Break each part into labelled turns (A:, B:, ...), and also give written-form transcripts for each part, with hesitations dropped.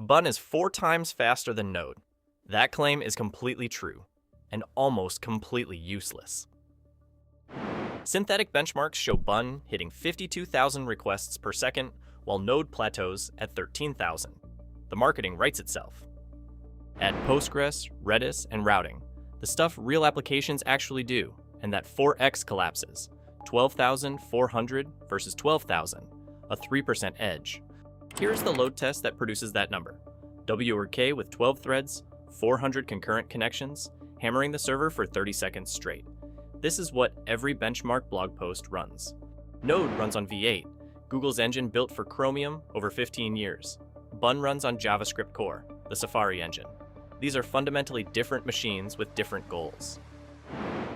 A: Bun is 4 times faster than Node. That claim is completely true, and almost completely useless. Synthetic benchmarks show Bun hitting 52,000 requests per second, while Node plateaus at 13,000. The marketing writes itself. Add Postgres, Redis, and routing, the stuff real applications actually do, and that 4x collapses, 12,400 versus 12,000, a 3% edge. Here's the load test that produces that number. W or K with 12 threads, 400 concurrent connections, hammering the server for 30 seconds straight. This is what every benchmark blog post runs. Node runs on V8, Google's engine built for Chromium over 15 years. Bun runs on JavaScript Core, the Safari engine. These are fundamentally different machines with different goals.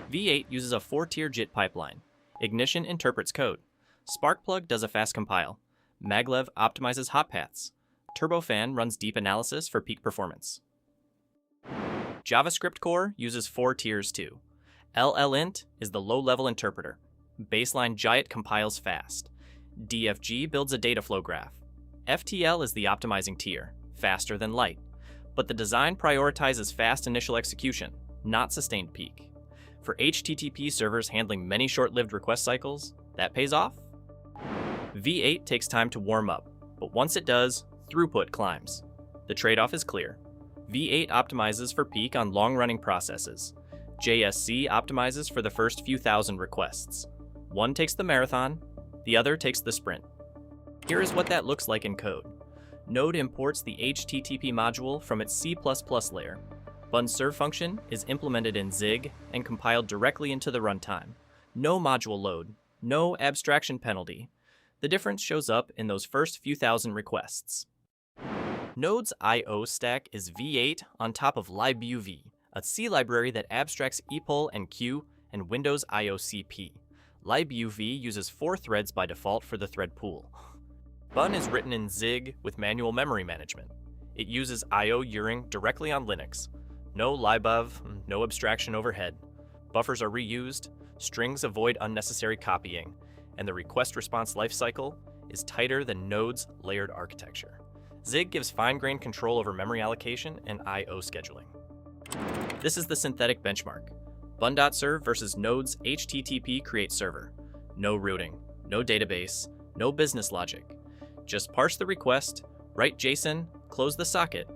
A: V8 uses a 4-tier JIT pipeline. Ignition interprets code. Sparkplug does a fast compile. Maglev optimizes hot paths. Turbofan runs deep analysis for peak performance. JavaScript Core uses 4 tiers too. LLint is the low-level interpreter. Baseline JIT compiles fast. DFG builds a data flow graph. FTL is the optimizing tier, faster than light. But the design prioritizes fast initial execution, not sustained peak. For HTTP servers handling many short-lived request cycles, that pays off. V8 takes time to warm up, but once it does, throughput climbs. The trade-off is clear. V8 optimizes for peak on long-running processes. JSC optimizes for the first few thousand requests. One takes the marathon, the other takes the sprint. Here is what that looks like in code. Node imports the HTTP module from its C++ layer. Bun's serve function is implemented in Zig and compiled directly into the runtime. No module load, no abstraction penalty. The difference shows up in those first few thousand requests. Node's I/O stack is V8 on top of libuv, a C library that abstracts epoll and queue and Windows IOCP. libuv uses 4 threads by default for the thread pool. Bun is written in Zig with manual memory management. It uses I/O urine directly on Linux. No libov, no abstraction overhead. Buffers are reused, strings avoid unnecessary copying, and the request-response lifecycle is tighter than Node's layered architecture. Zig gives fine-grained control over memory allocation and I/O scheduling. This is the synthetic benchmark. Bun.serve versus Node's HTTP create server. No routing, no database, no business logic. Just parse the request, write JSON, close the socket.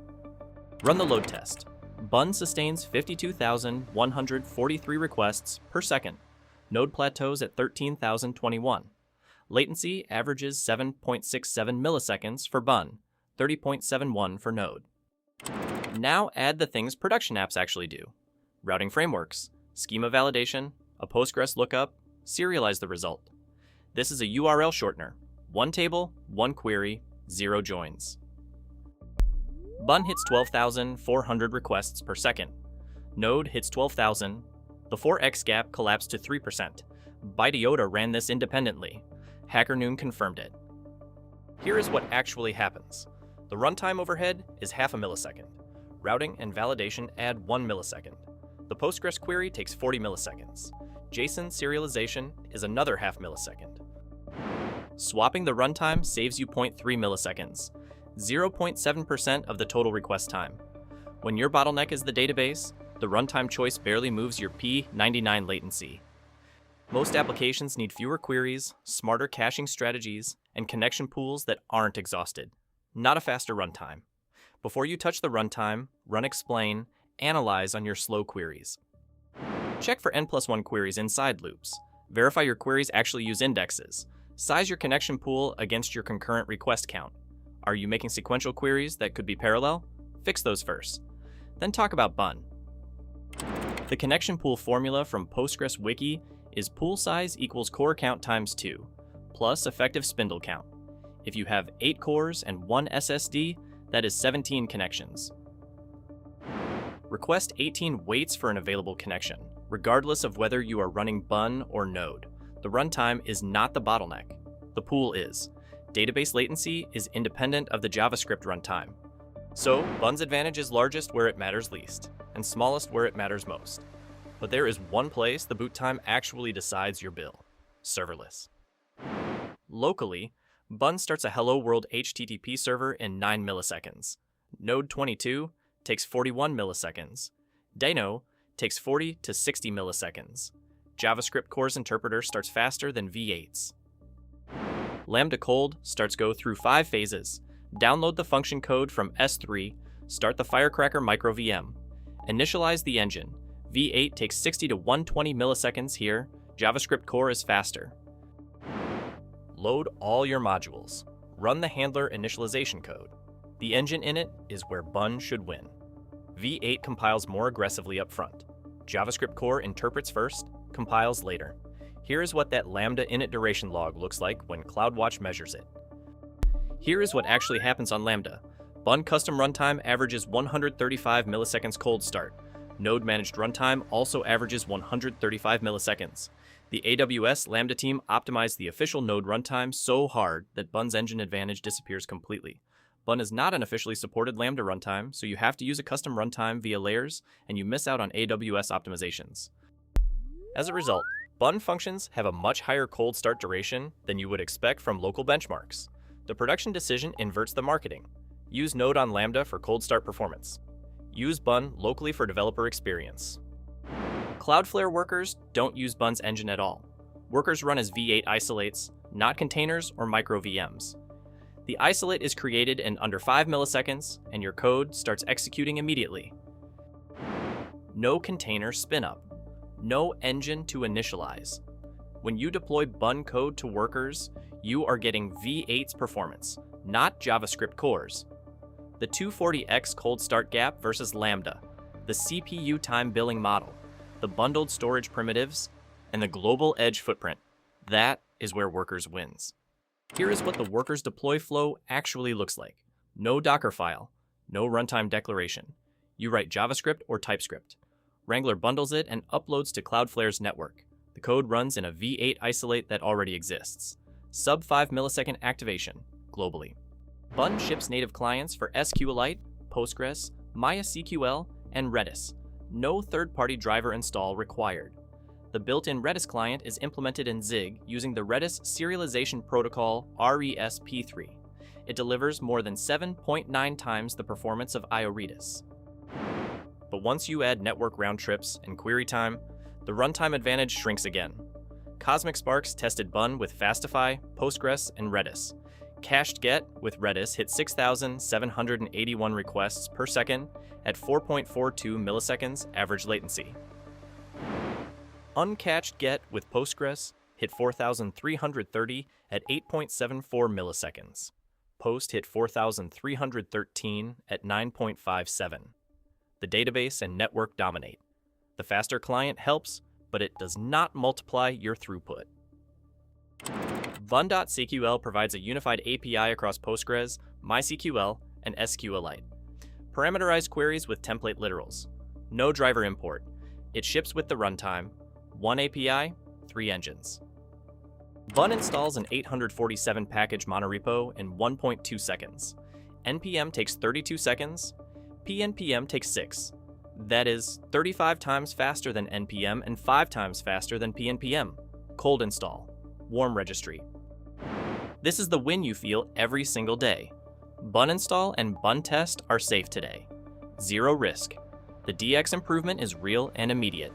A: Run the load test. Bun sustains 52,143 requests per second. Node plateaus at 13,021. Latency averages 7.67 milliseconds for Bun, 30.71 for Node. Now add the things production apps actually do. Routing frameworks, schema validation, a Postgres lookup, serialize the result. This is a URL shortener. 1 table, 1 query, 0 joins. Bun hits 12,400 requests per second. Node hits 12,000. The 4x gap collapsed to 3%. Byteota ran this independently. HackerNoon confirmed it. Here is what actually happens. The runtime overhead is half a millisecond. Routing and validation add 1 millisecond. The Postgres query takes 40 milliseconds. JSON serialization is another half millisecond. Swapping the runtime saves you 0.3 milliseconds, 0.7% of the total request time. When your bottleneck is the database, the runtime choice barely moves your P99 latency. Most applications need fewer queries, smarter caching strategies, and connection pools that aren't exhausted, not a faster runtime. Before you touch the runtime, run explain, analyze on your slow queries. Check for n+1 queries inside loops. Verify your queries actually use indexes. Size your connection pool against your concurrent request count. Are you making sequential queries that could be parallel? Fix those first. Then talk about Bun. The connection pool formula from Postgres Wiki is pool size equals core count times 2, plus effective spindle count. If you have 8 cores and 1 SSD, that is 17 connections. Request 18 waits for an available connection, regardless of whether you are running Bun or Node. The runtime is not the bottleneck. The pool is. Database latency is independent of the JavaScript runtime. So, Bun's advantage is largest where it matters least, and smallest where it matters most. But there is one place the boot time actually decides your bill: serverless. Locally, Bun starts a Hello World HTTP server in 9 milliseconds. Node 22 takes 41 milliseconds. Deno takes 40 to 60 milliseconds. JavaScript Core's interpreter starts faster than V8's. Lambda cold starts go through 5 phases. Download the function code from S3, start the Firecracker micro VM. Initialize the engine. V8 takes 60 to 120 milliseconds here. JavaScript Core is faster. Load all your modules. Run the handler initialization code. The engine init is where Bun should win. V8 compiles more aggressively up front. JavaScript Core interprets first, compiles later. Here is what that Lambda init duration log looks like when CloudWatch measures it. Here is what actually happens on Lambda. Bun custom runtime averages 135 milliseconds cold start. Node managed runtime also averages 135 milliseconds. The AWS Lambda team optimized the official Node runtime so hard that Bun's engine advantage disappears completely. Bun is not an officially supported Lambda runtime, so you have to use a custom runtime via layers, and you miss out on AWS optimizations. As a result, Bun functions have a much higher cold start duration than you would expect from local benchmarks. The production decision inverts the marketing. Use Node on Lambda for cold start performance. Use Bun locally for developer experience. Cloudflare workers don't use Bun's engine at all. Workers run as V8 isolates, not containers or micro VMs. The isolate is created in under 5 milliseconds, and your code starts executing immediately. No container spin-up. No engine to initialize. When you deploy Bun code to workers, you are getting V8's performance, not JavaScript Core's. The 240x cold start gap versus Lambda, the CPU time billing model, the bundled storage primitives, and the global edge footprint. That is where workers wins. Here is what the workers deploy flow actually looks like. No Docker file, no runtime declaration. You write JavaScript or TypeScript. Wrangler bundles it and uploads to Cloudflare's network. The code runs in a V8 isolate that already exists. Sub 5 millisecond activation, globally. Bun ships native clients for SQLite, Postgres, MySQL, and Redis. No third-party driver install required. The built-in Redis client is implemented in Zig using the Redis serialization protocol RESP3. It delivers more than 7.9 times the performance of IO-Redis. But once you add network round trips and query time, the runtime advantage shrinks again. Cosmic Sparks tested Bun with Fastify, Postgres, and Redis. Cached GET with Redis hit 6,781 requests per second at 4.42 milliseconds average latency. Uncached GET with Postgres hit 4,330 at 8.74 milliseconds. Post hit 4,313 at 9.57. The database and network dominate. The faster client helps, but it does not multiply your throughput. Bun.SQL provides a unified API across Postgres, MySQL, and SQLite. Parameterized queries with template literals. No driver import. It ships with the runtime. 1 API, 3 engines. Bun installs an 847 package monorepo in 1.2 seconds. NPM takes 32 seconds. PNPM takes 6. That is 35 times faster than NPM and 5 times faster than PNPM. Cold install. Warm registry. This is the win you feel every single day. Bun install and Bun test are safe today. Zero risk. The DX improvement is real and immediate.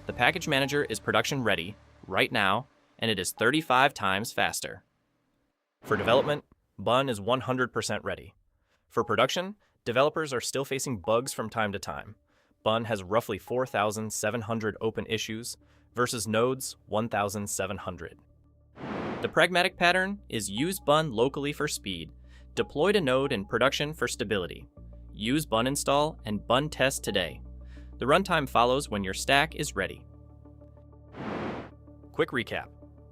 A: The package manager is production ready right now, and it is 35 times faster. For development, Bun is 100% ready. For production, developers are still facing bugs from time to time. Bun has roughly 4,700 open issues versus Node's 1,700. The pragmatic pattern is use Bun locally for speed, deploy to Node in production for stability. Use Bun install and Bun test today. The runtime follows when your stack is ready. Quick recap.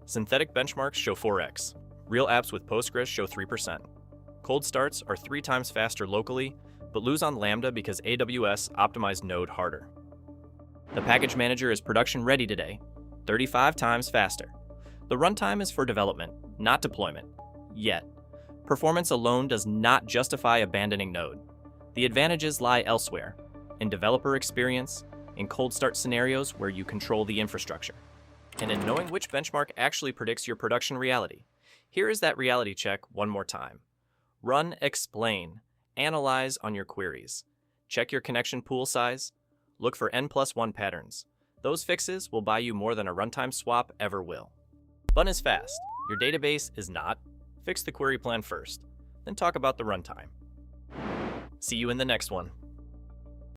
A: Synthetic benchmarks show 4x. Real apps with Postgres show 3%. Cold starts are 3 times faster locally, but lose on Lambda because AWS optimized Node harder. The package manager is production ready today, 35 times faster. The runtime is for development, not deployment. Yet. Performance alone does not justify abandoning Node. The advantages lie elsewhere, in developer experience, in cold start scenarios where you control the infrastructure, and in knowing which benchmark actually predicts your production reality. Here is that reality check one more time. Run explain Analyze on your queries. Check your connection pool size. Look for n+1 patterns. Those fixes will buy you more than a runtime swap ever will. Bun is fast. Your database is not. Fix the query plan first, then talk about the runtime. See you in the next one.